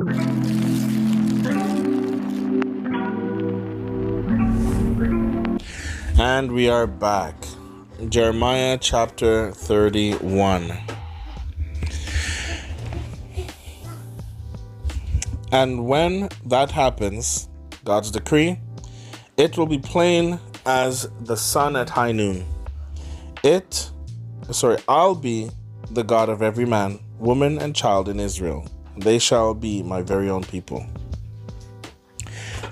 And we are back. Jeremiah chapter 31. And when that happens, God's decree, it will be plain as the sun at high noon. I'll be the God of every man, woman, and child in Israel. They shall be my very own people.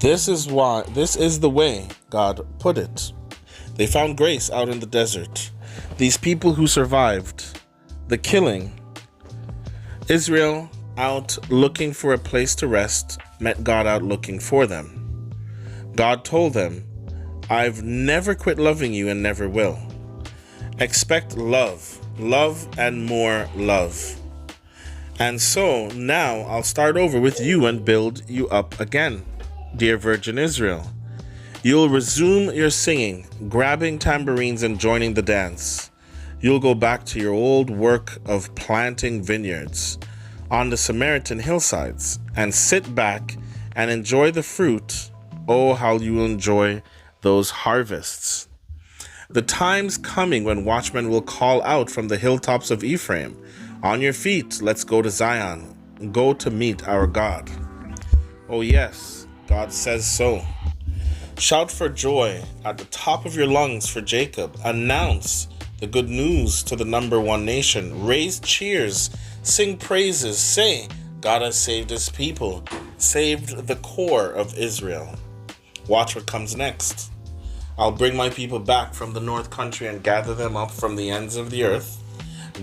This is the way God put it. They found grace out in the desert. These people who survived the killing, Israel out looking for a place to rest, met God out looking for them. God told them, I've never quit loving you and never will. Expect love and more love. And so now I'll start over with you and build you up again, dear Virgin Israel. You'll resume your singing, grabbing tambourines and joining the dance. You'll go back to your old work of planting vineyards on the Samaritan hillsides and sit back and enjoy the fruit. Oh, how you will enjoy those harvests. The time's coming when watchmen will call out from the hilltops of Ephraim, on your feet, let's go to Zion, go to meet our God. Oh yes, God says so. Shout for joy at the top of your lungs for Jacob. Announce the good news to the number one nation. Raise cheers, sing praises, say, God has saved his people, saved the core of Israel. Watch what comes next. I'll bring my people back from the north country and gather them up from the ends of the earth.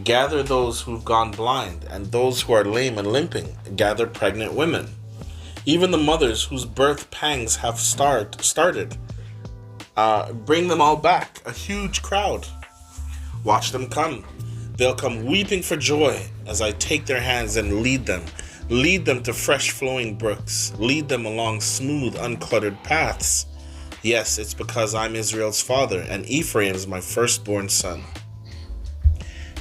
Gather those who've gone blind and those who are lame and limping. Gather pregnant women. Even the mothers whose birth pangs have started. Bring them all back, a huge crowd. Watch them come. They'll come weeping for joy as I take their hands and lead them. Lead them to fresh flowing brooks. Lead them along smooth, uncluttered paths. Yes, it's because I'm Israel's father and Ephraim's my firstborn son.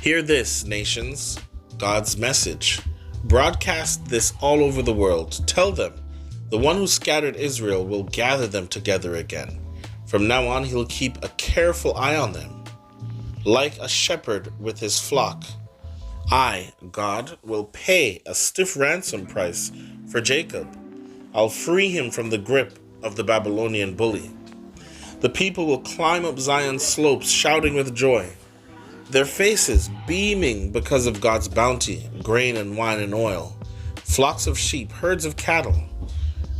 Hear this, nations, God's message. Broadcast this all over the world. Tell them, the one who scattered Israel will gather them together again. From now on, he'll keep a careful eye on them, like a shepherd with his flock. I, God, will pay a stiff ransom price for Jacob. I'll free him from the grip of the Babylonian bully. The people will climb up Zion's slopes, shouting with joy, their faces beaming because of God's bounty, grain and wine and oil, flocks of sheep, herds of cattle.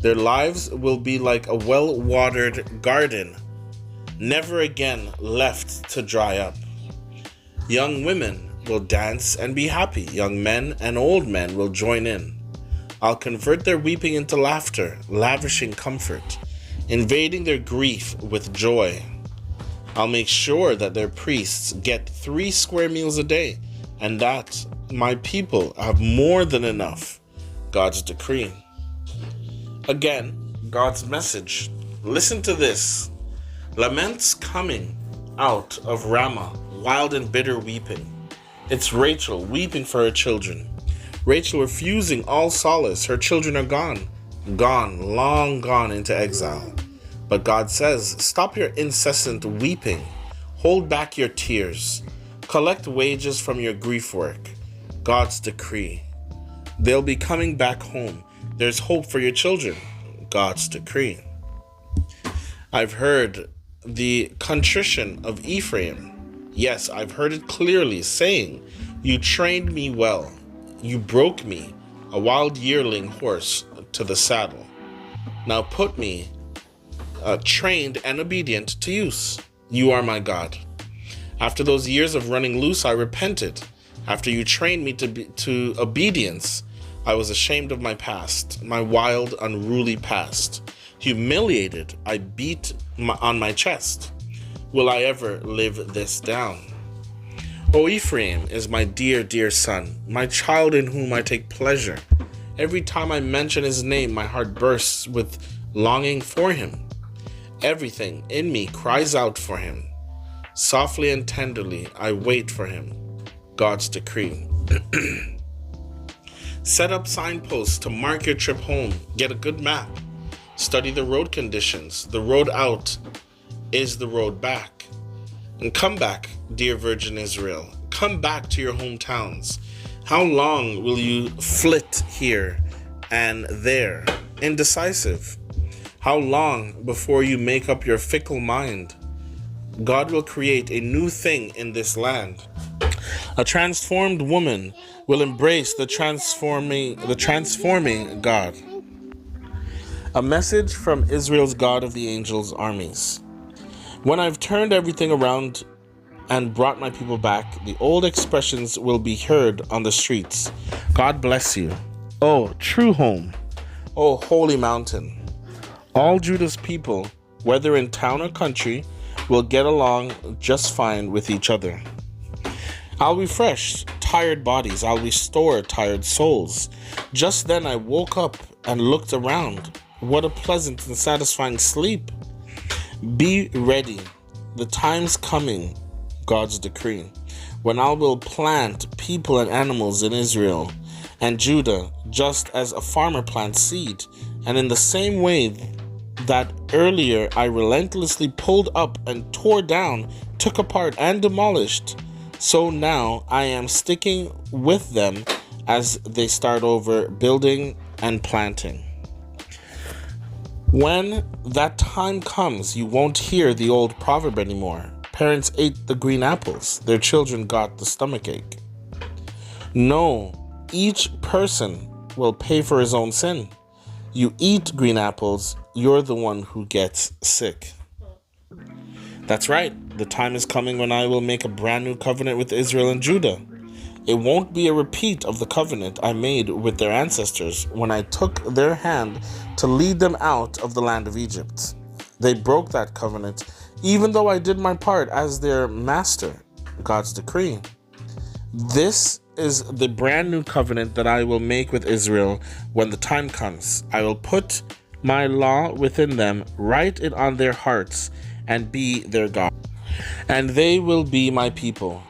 Their lives will be like a well-watered garden, never again left to dry up. Young women will dance and be happy. Young men and old men will join in. I'll convert their weeping into laughter, lavishing comfort, invading their grief with joy. I'll make sure that their priests get 3 square meals a day, and that my people have more than enough. God's decree. Again, God's message. Listen to this. Laments coming out of Ramah, wild and bitter weeping. It's Rachel weeping for her children. Rachel refusing all solace. Her children are gone, long gone into exile. But God says, stop your incessant weeping. Hold back your tears. Collect wages from your grief work. God's decree. They'll be coming back home. There's hope for your children. God's decree. I've heard the contrition of Ephraim. Yes, I've heard it clearly, saying, you trained me well. You broke me, a wild yearling horse, to the saddle. Now put me trained and obedient to use. You are my God. After those years of running loose, I repented. After you trained me to obedience, I was ashamed of my past, my wild, unruly past. Humiliated, I beat on my chest. Will I ever live this down? O Ephraim is my dear, dear son, my child in whom I take pleasure. Every time I mention his name, my heart bursts with longing for him. Everything in me cries out for him. Softly and tenderly, I wait for him. God's decree. Set up signposts to mark your trip home. Get a good map. Study the road conditions. The road out is the road back. And come back, dear Virgin Israel. Come back to your hometowns. How long will you flit here and there, indecisive? How long before you make up your fickle mind? God will create a new thing in this land. A transformed woman will embrace the transforming God. A message from Israel's God of the angels' armies. When I've turned everything around and brought my people back, the old expressions will be heard on the streets. God bless you. Oh, true home. Oh, holy mountain. All Judah's people, whether in town or country, will get along just fine with each other. I'll refresh tired bodies. I'll restore tired souls. Just then I woke up and looked around. What a pleasant and satisfying sleep. Be ready. The time's coming, God's decree, when I will plant people and animals in Israel and Judah, just as a farmer plants seed. And in the same way that earlier I relentlessly pulled up and tore down, took apart and demolished, so now I am sticking with them as they start over, building and planting. When that time comes, you won't hear the old proverb anymore. Parents ate the green apples, their children got the stomachache. No, each person will pay for his own sin. You eat green apples, you're the one who gets sick. That's right, the time is coming when I will make a brand new covenant with Israel and Judah. It won't be a repeat of the covenant I made with their ancestors when I took their hand to lead them out of the land of Egypt. They broke that covenant, even though I did my part as their master, God's decree. This is the brand new covenant that I will make with Israel when the time comes. I will put my law within them, write it on their hearts, and be their God. And they will be my people.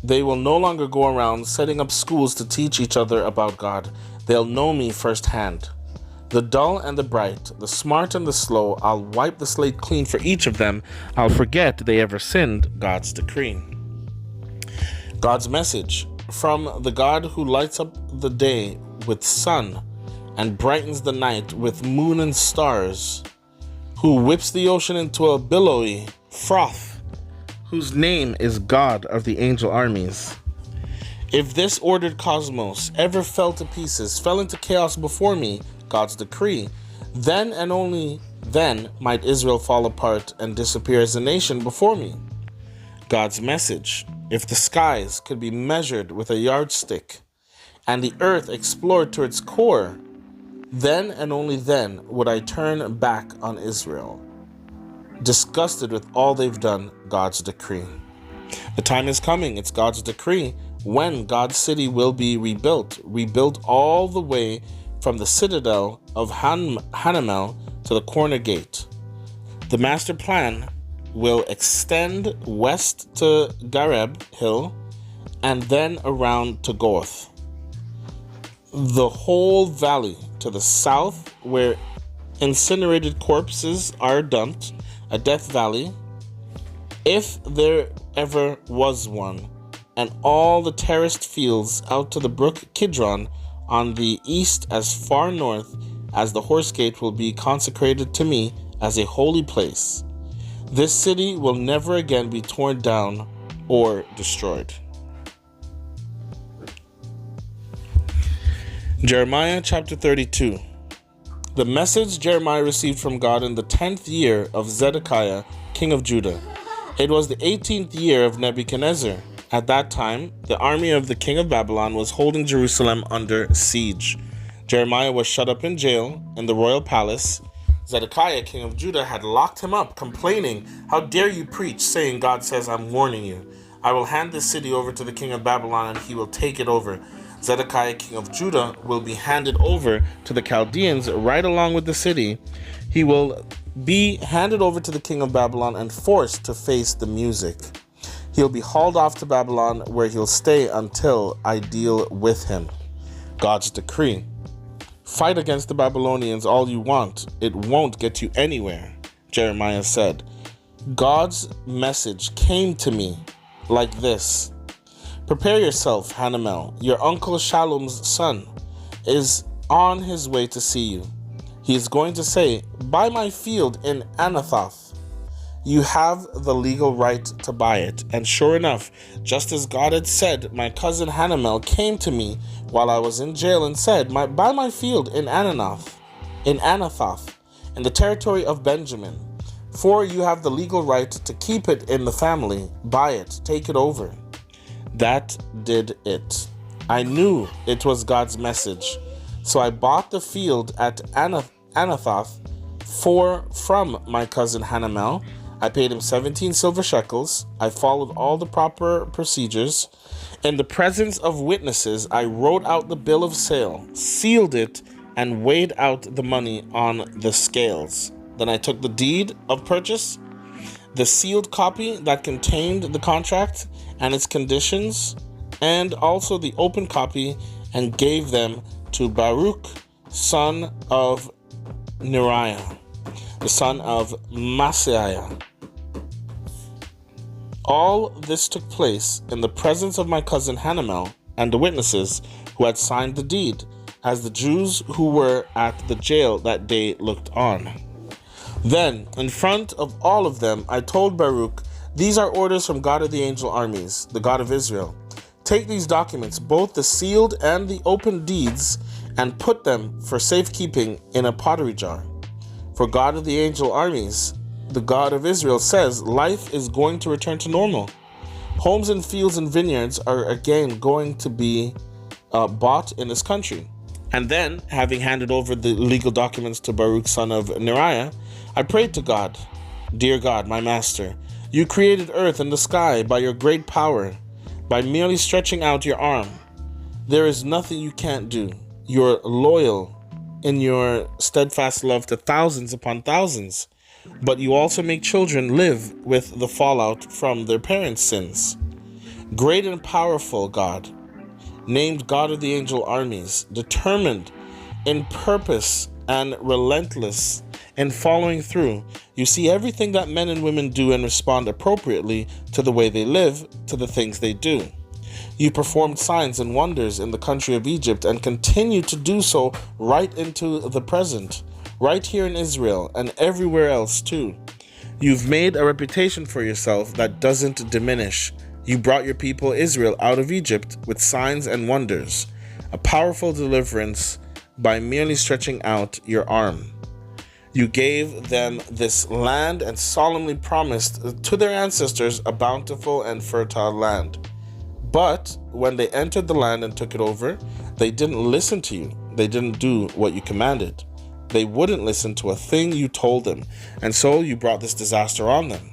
They will no longer go around setting up schools to teach each other about God. They'll know me firsthand. The dull and the bright, the smart and the slow, I'll wipe the slate clean for each of them. I'll forget they ever sinned, God's decree. God's message from the God who lights up the day with sun and brightens the night with moon and stars, who whips the ocean into a billowy froth, whose name is God of the angel armies. If this ordered cosmos ever fell to pieces, fell into chaos before me, God's decree, then and only then might Israel fall apart and disappear as a nation before me. God's message: if the skies could be measured with a yardstick and the earth explored to its core, then and only then would I turn back on Israel, disgusted with all they've done, God's decree. The time is coming, it's God's decree, when God's city will be rebuilt all the way from the citadel of Hanamel to the corner gate. The master plan will extend west to Gareb Hill and then around to Goth. The whole valley to the south, where incinerated corpses are dumped, a death valley, if there ever was one, and all the terraced fields out to the brook Kidron on the east as far north as the horse gate will be consecrated to me as a holy place. This city will never again be torn down or destroyed. Jeremiah chapter 32. The message Jeremiah received from God in the 10th year of Zedekiah, king of Judah. It was the 18th year of Nebuchadnezzar. At that time, the army of the king of Babylon was holding Jerusalem under siege. Jeremiah was shut up in jail in the royal palace. Zedekiah, king of Judah, had locked him up, complaining, "How dare you preach, saying, God says, I'm warning you. I will hand this city over to the king of Babylon, and he will take it over. Zedekiah, king of Judah, will be handed over to the Chaldeans right along with the city. He will be handed over to the king of Babylon and forced to face the music. He'll be hauled off to Babylon, where he'll stay until I deal with him." God's decree. Fight against the Babylonians all you want. It won't get you anywhere, Jeremiah said. God's message came to me like this. Prepare yourself, Hanamel. Your uncle Shallum's son is on his way to see you. He is going to say, buy my field in Anathoth. You have the legal right to buy it. And sure enough, just as God had said, my cousin Hanamel came to me while I was in jail and said, buy my field in Anathoth, in the territory of Benjamin. For you have the legal right to keep it in the family. Buy it, take it over. That did it. I knew it was God's message. So I bought the field at Anathoth from my cousin Hanamel. I paid him 17 silver shekels. I followed all the proper procedures. In the presence of witnesses, I wrote out the bill of sale, sealed it, and weighed out the money on the scales. Then I took the deed of purchase, the sealed copy that contained the contract and its conditions, and also the open copy, and gave them to Baruch, son of Neriah, the son of Maaseiah. All this took place in the presence of my cousin Hanamel and the witnesses who had signed the deed, as the Jews who were at the jail that day looked on. Then, in front of all of them, I told Baruch, these are orders from God of the angel armies, the God of Israel. Take these documents, both the sealed and the open deeds, and put them for safekeeping in a pottery jar. For God of the angel armies, the God of Israel says, life is going to return to normal. Homes and fields and vineyards are again going to be bought in this country. And then, having handed over the legal documents to Baruch, son of Neriah, I prayed to God, dear God, my master, you created earth and the sky by your great power, by merely stretching out your arm. There is nothing you can't do. You're loyal in your steadfast love to thousands upon thousands, but you also make children live with the fallout from their parents' sins. Great and powerful God, named God of the angel armies, determined in purpose and relentless in following through, you see everything that men and women do and respond appropriately to the way they live, to the things they do. You performed signs and wonders in the country of Egypt and continue to do so right into the present, right here in Israel and everywhere else too. You've made a reputation for yourself that doesn't diminish. You brought your people Israel out of Egypt with signs and wonders, a powerful deliverance by merely stretching out your arm. You gave them this land and solemnly promised to their ancestors a bountiful and fertile land. But when they entered the land and took it over, they didn't listen to you. They didn't do what you commanded. They wouldn't listen to a thing you told them, and so you brought this disaster on them.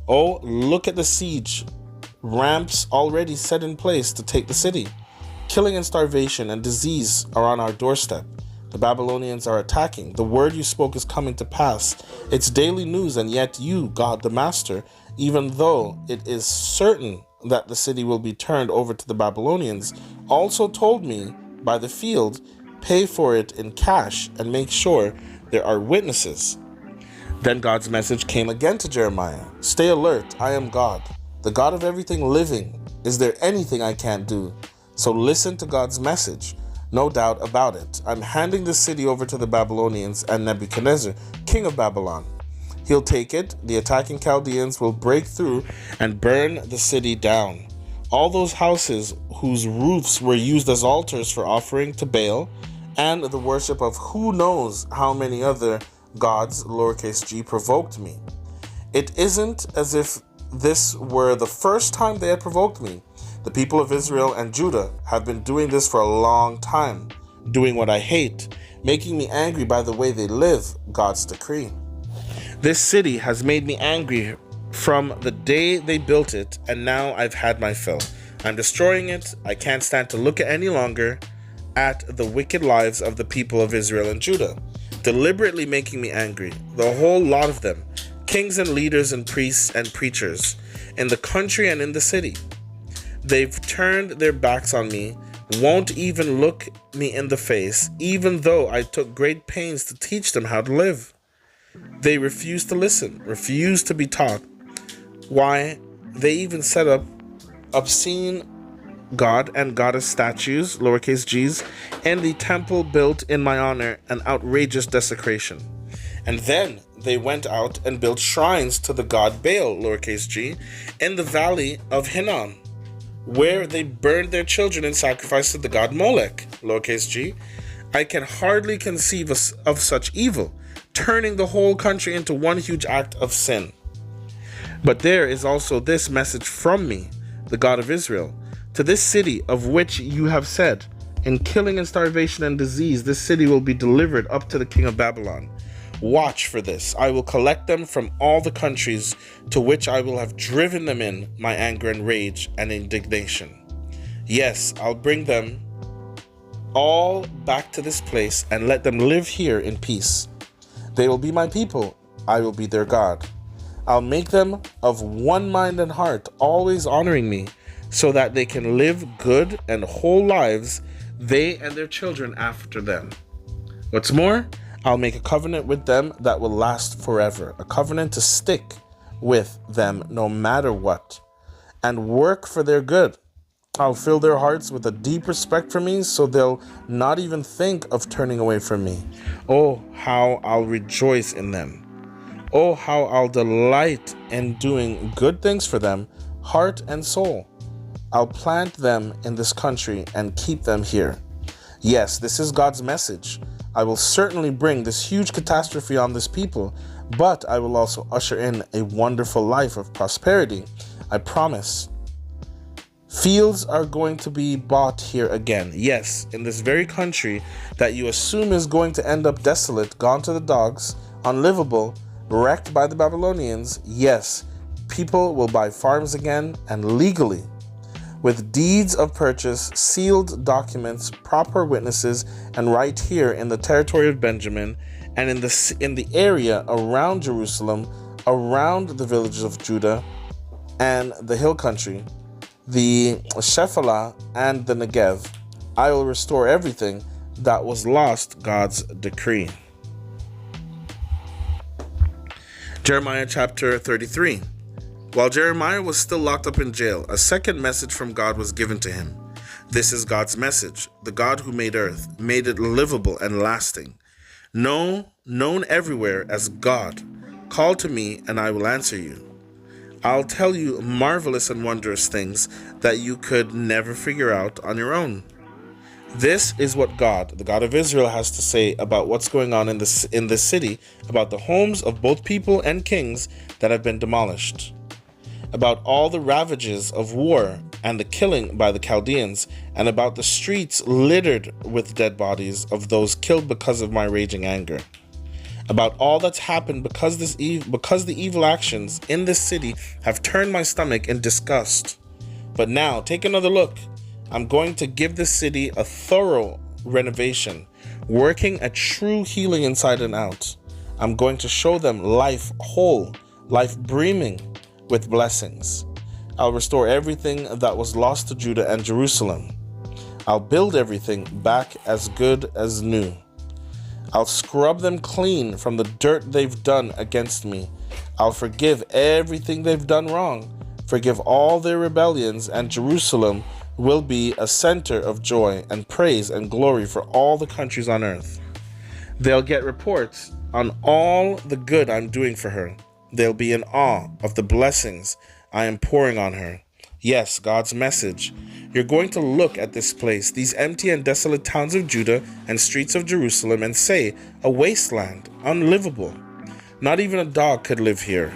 Oh, look at the siege ramps already set in place to take the city. Killing and starvation and disease are on our doorstep. The Babylonians are attacking. The word you spoke is coming to pass. It's daily news, and yet you, God the Master, even though it is certain that the city will be turned over to the Babylonians, also told me by the field, pay for it in cash and make sure there are witnesses. Then God's message came again to Jeremiah. Stay alert, I am God, the God of everything living. Is there anything I can't do? So listen to God's message. No doubt about it. I'm handing the city over to the Babylonians and Nebuchadnezzar, king of Babylon. He'll take it. The attacking Chaldeans will break through and burn the city down. All those houses whose roofs were used as altars for offering to Baal and the worship of who knows how many other gods, lowercase g, provoked me. It isn't as if this were the first time they had provoked me. The people of Israel and Judah have been doing this for a long time, doing what I hate, making me angry by the way they live, God's decree. This city has made me angry from the day they built it, and now I've had my fill. I'm destroying it. I can't stand to look at any longer at the wicked lives of the people of Israel and Judah, deliberately making me angry, the whole lot of them, kings and leaders and priests and preachers, in the country and in the city. They've turned their backs on me won't even look me in the face, even though I took great pains to teach them how to live. They refuse to listen, refuse to be taught. Why, they even set up obscene god and goddess statues, lowercase g's, in the temple built in my honor, an outrageous desecration. And then they went out and built shrines to the god Baal, lowercase g, in the valley of Hinnom, where they burned their children in sacrifice to the god Molech, lowercase g. I can hardly conceive of such evil, turning the whole country into one huge act of sin. But there is also this message from me, the God of Israel, to this city of which you have said, in killing and starvation and disease, this city will be delivered up to the king of Babylon. Watch for this. I will collect them from all the countries to which I will have driven them in my anger and rage and indignation. Yes, I'll bring them all back to this place and let them live here in peace. They will be my people. I will be their God. I'll make them of one mind and heart, always honoring me, so that they can live good and whole lives, they and their children after them. What's more, I'll make a covenant with them that will last forever, a covenant to stick with them no matter what, and work for their good. I'll fill their hearts with a deep respect for me, so they'll not even think of turning away from me. Oh, how I'll rejoice in them. Oh, how I'll delight in doing good things for them, heart and soul. I'll plant them in this country and keep them here. Yes, this is God's message. I will certainly bring this huge catastrophe on this people, but I will also usher in a wonderful life of prosperity. I promise. Fields are going to be bought here again. Yes, in this very country that you assume is going to end up desolate, gone to the dogs, unlivable, wrecked by the Babylonians. Yes, people will buy farms again, and legally, with deeds of purchase, sealed documents, proper witnesses, and right here in the territory of Benjamin, and in the area around Jerusalem, around the villages of Judah, and the hill country, the Shephelah, and the Negev, I will restore everything that was lost, God's decree. Jeremiah chapter 33. While Jeremiah was still locked up in jail, a second message from God was given to him. This is God's message, the God who made earth, made it livable and lasting. Known everywhere as God. Call to me and I will answer you. I'll tell you marvelous and wondrous things that you could never figure out on your own. This is what God, the God of Israel, has to say about what's going on in this city, about the homes of both people and kings that have been demolished, about all the ravages of war and the killing by the Chaldeans, and about the streets littered with dead bodies of those killed because of my raging anger, about all that's happened because the evil actions in this city have turned my stomach in disgust. But now, take another look. I'm going to give this city a thorough renovation, working a true healing inside and out. I'm going to show them life whole, life brimming with blessings. I'll restore everything that was lost to Judah and Jerusalem. I'll build everything back as good as new. I'll scrub them clean from the dirt they've done against me. I'll forgive everything they've done wrong, forgive all their rebellions, and Jerusalem will be a center of joy and praise and glory for all the countries on earth. They'll get reports on all the good I'm doing for her. They'll be in awe of the blessings I am pouring on her. Yes, God's message. You're going to look at this place, these empty and desolate towns of Judah and streets of Jerusalem, and say, a wasteland, unlivable. Not even a dog could live here.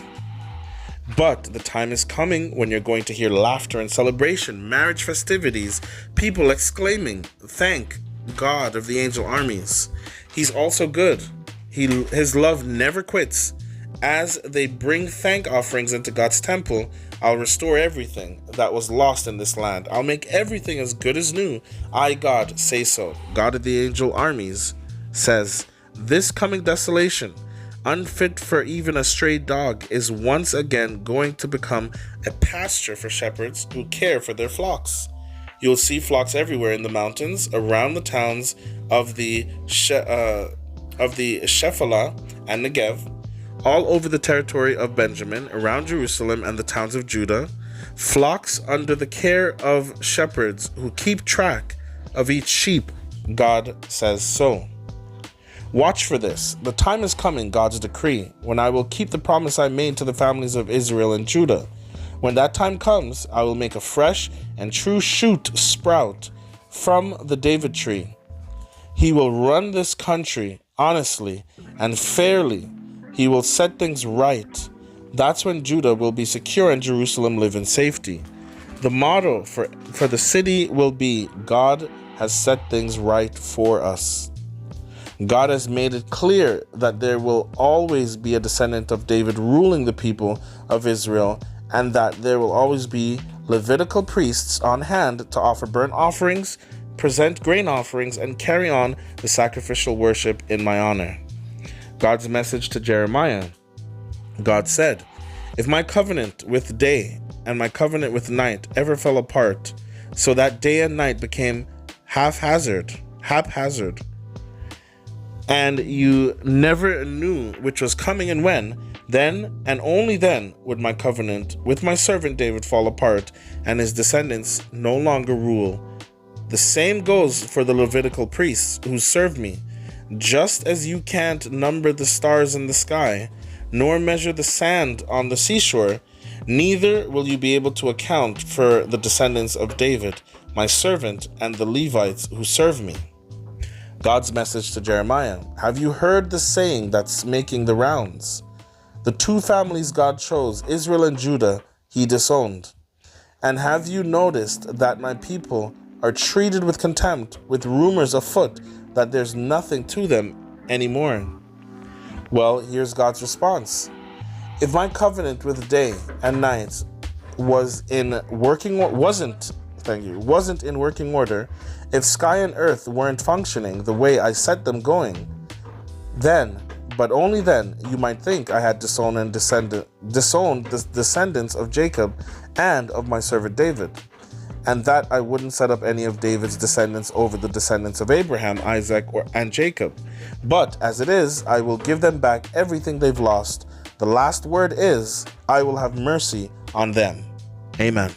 But the time is coming when you're going to hear laughter and celebration, marriage festivities, people exclaiming, thank God of the angel armies. He's also good. His love never quits. As they bring thank offerings into God's temple, I'll restore everything that was lost in this land. I'll make everything as good as new. I, God, say so. God of the angel armies says, this coming desolation, unfit for even a stray dog, is once again going to become a pasture for shepherds who care for their flocks. You'll see flocks everywhere in the mountains, around the towns of the Shephelah and Negev, all over the territory of Benjamin, around Jerusalem and the towns of Judah, flocks under the care of shepherds who keep track of each sheep. God says so. Watch for this. The time is coming, God's decree, when I will keep the promise I made to the families of Israel and Judah. When that time comes, I will make a fresh and true shoot sprout from the David tree. He will run this country honestly and fairly. He will set things right. That's when Judah will be secure and Jerusalem live in safety. The motto for the city will be, God has set things right for us. God has made it clear that there will always be a descendant of David ruling the people of Israel, and that there will always be Levitical priests on hand to offer burnt offerings, present grain offerings, and carry on the sacrificial worship in my honor. God's message to Jeremiah. God said, if my covenant with day and my covenant with night ever fell apart, so that day and night became haphazard, and you never knew which was coming and when, then and only then would my covenant with my servant David fall apart and his descendants no longer rule. The same goes for the Levitical priests who serve me. Just as you can't number the stars in the sky, nor measure the sand on the seashore, neither will you be able to account for the descendants of David, my servant, and the Levites who serve me. God's message to Jeremiah. Have you heard the saying that's making the rounds? The two families God chose, Israel and Judah, he disowned. And have you noticed that my people are treated with contempt, with rumors afoot that there's nothing to them anymore? Well, here's God's response. If my covenant with day and night wasn't in working order, if sky and earth weren't functioning the way I set them going, then, but only then, you might think I had disowned the descendants of Jacob and of my servant David, and that I wouldn't set up any of David's descendants over the descendants of Abraham, Isaac, and Jacob. But as it is, I will give them back everything they've lost. The last word is, I will have mercy on them. Amen.